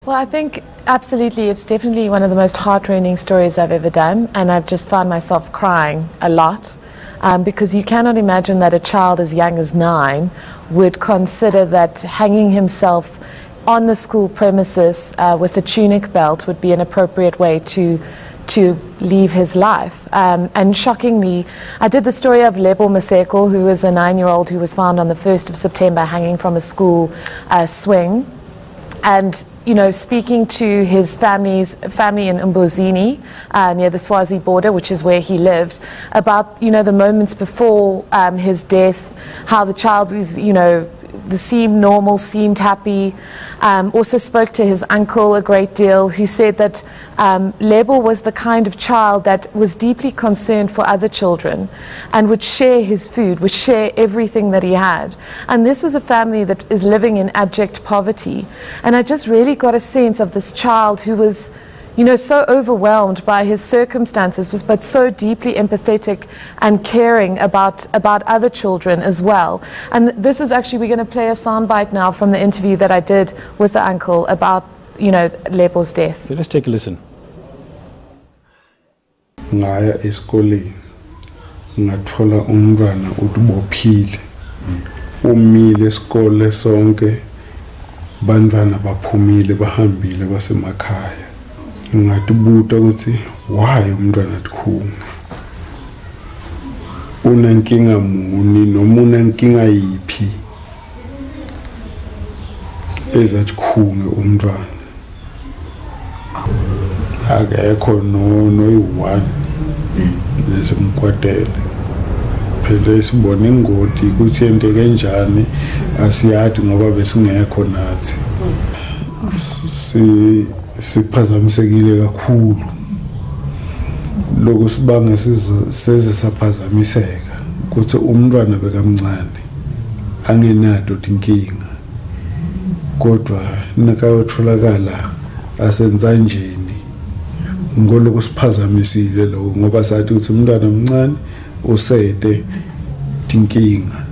Well, I think absolutely it's definitely one of the most heart-rending stories I've ever done, and I've just found myself crying a lot because you cannot imagine that a child as young as 9 would consider that hanging himself on the school premises with a tunic belt would be an appropriate way to leave his life. And shockingly, I did the story of Lebo Maseko, who was a 9-year-old who was found on the 1st of September hanging from a school swing. And, you know, speaking to his family in Mbuzini, near the Swazi border, which is where he lived, about, you know, the moments before his death, how the child was, you know, seemed normal, seemed happy. Also spoke to his uncle a great deal, who said that Lebo was the kind of child that was deeply concerned for other children and would share his food, would share everything that he had. And this was a family that is living in abject poverty. And I just really got a sense of this child who was, you know, so overwhelmed by his circumstances, but so deeply empathetic and caring about other children as well. And this is actually, we're going to play a soundbite now from the interview that I did with the uncle about, you know, Lebo's death. Okay, let's take a listen. Ngaya esikoleni ngathola umntwana ubophile umile esikole sonke bantwana baphumile bahambile basemakhaya ngatibuta ukuthi why umntwana atkhunga unenkinga muni noma unenkinga yiphi ezathkhunga umntwana akekho noyi-1 lesimkwatele phela sibona ingoti ukuthi yente kanjani asiyathi ngoba besingekho nathi siphazamisekile kakhulu lokho sibanga seze saphazamiseka ukuthi umntwana bekamncane angenato inkinga kodwa nakayotholakala asenza njeni ngoloko siphazamisile lokho ngoba sathi ukuthi umntwana omncane usede inkinga.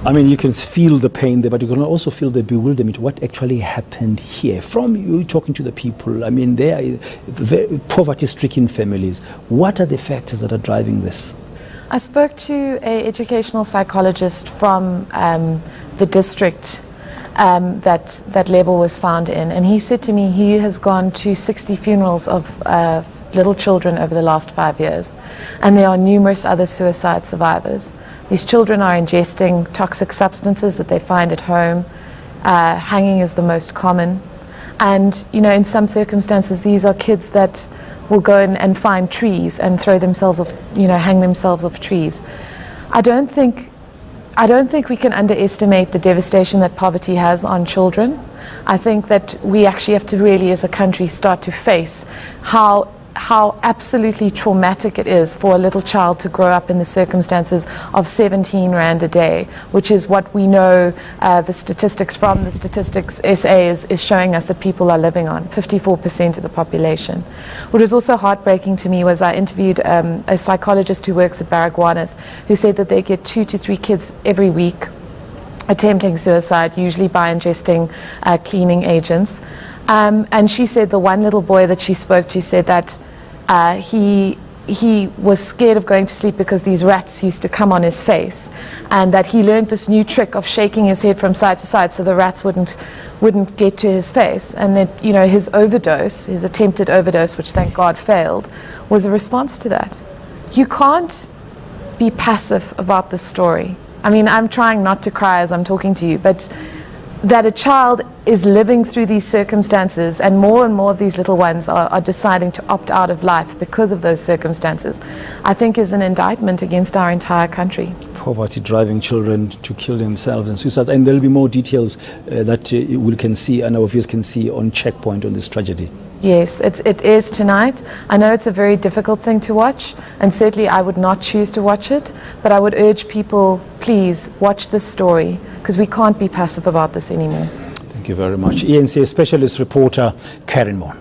I mean, you can feel the pain there, but you can also feel the bewilderment. What actually happened here? From you talking to the people, I mean, they are poverty-stricken families. What are the factors that are driving this? I spoke to an educational psychologist from the district that Lebo was found in, and he said to me he has gone to 60 funerals of little children over the last 5 years, and there are numerous other suicide survivors. These children are ingesting toxic substances that they find at home. Hanging is the most common. And, you know, in some circumstances, these are kids that will go and find trees and throw themselves off, you know, hang themselves off trees. I don't think we can underestimate the devastation that poverty has on children. I think that we actually have to really, as a country, start to face how absolutely traumatic it is for a little child to grow up in the circumstances of 17 Rand a day, which is what we know the statistics from the Statistics SA is showing us that people are living on, 54% of the population. What was also heartbreaking to me was I interviewed a psychologist who works at Baragwanath, who said that they get 2 to 3 kids every week attempting suicide, usually by ingesting cleaning agents. And she said the one little boy that she spoke to said that he was scared of going to sleep because these rats used to come on his face, and that he learned this new trick of shaking his head from side to side so the rats wouldn't get to his face, and that, you know, his overdose, his attempted overdose, which thank God failed, was a response to that. You can't be passive about this story. I mean, I'm trying not to cry as I'm talking to you, but that a child is living through these circumstances, and more of these little ones are deciding to opt out of life because of those circumstances, I think is an indictment against our entire country. Poverty driving children to kill themselves and suicide, and there will be more details that we can see and our viewers can see on Checkpoint on this tragedy. Yes, it is tonight. I know it's a very difficult thing to watch, and certainly I would not choose to watch it, but I would urge people, please watch this story, because we can't be passive about this anymore. Thank you very much. ENCA specialist reporter Karen Moore.